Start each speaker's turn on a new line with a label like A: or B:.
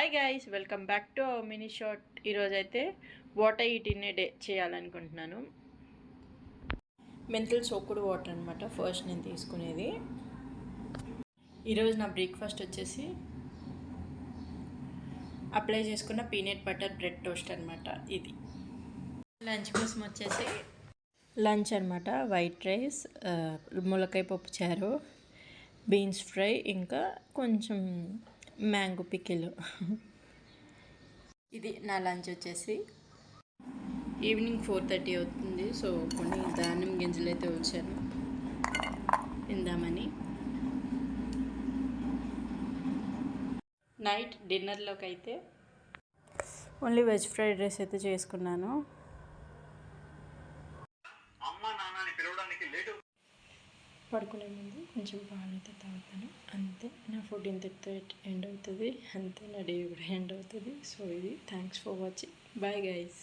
A: Hi guys, welcome back to our mini short. ఈరోజైతే what I eat in a day చేయాలనుకుంటున్నాను. మెంతులు సోకుడు water అనమాట first నేను తీసుకునేది. ఈరోజు నా బ్రేక్ఫాస్ట్ వచ్చేసి అప్లై చేసుకున్న పీనట్ బటర్ బ్రెడ్ టోస్ట్ అనమాట. ఇది లంచ్ కోసం వచ్చేసి లంచ్ అనమాట. వైట్ రైస్, ములకాయ పప్పు చారు, బీన్స్ ఫ్రై, ఇంకా కొంచెం మ్యాంగో పికిల్. ఇది నా లంచ్ వచ్చేసి. ఈవినింగ్ 4:30 అవుతుంది. సో కొన్ని ధాన్యం గింజలు అయితే వచ్చాను తిందామని. నైట్ డిన్నర్లోకి అయితే ఓన్లీ వెజ్ ఫ్రైడ్ రైస్ అయితే చేసుకున్నాను. పడుకునే ముందు కొంచెం పాలు అయితే తాగుతాను, అంతే. నా ఫుడ్ ఇంతటితో ఎండ్ అవుతుంది, అంతే. నా డే కూడా ఎండ్ అవుతుంది. సో ఇది thanks for watching. Bye guys.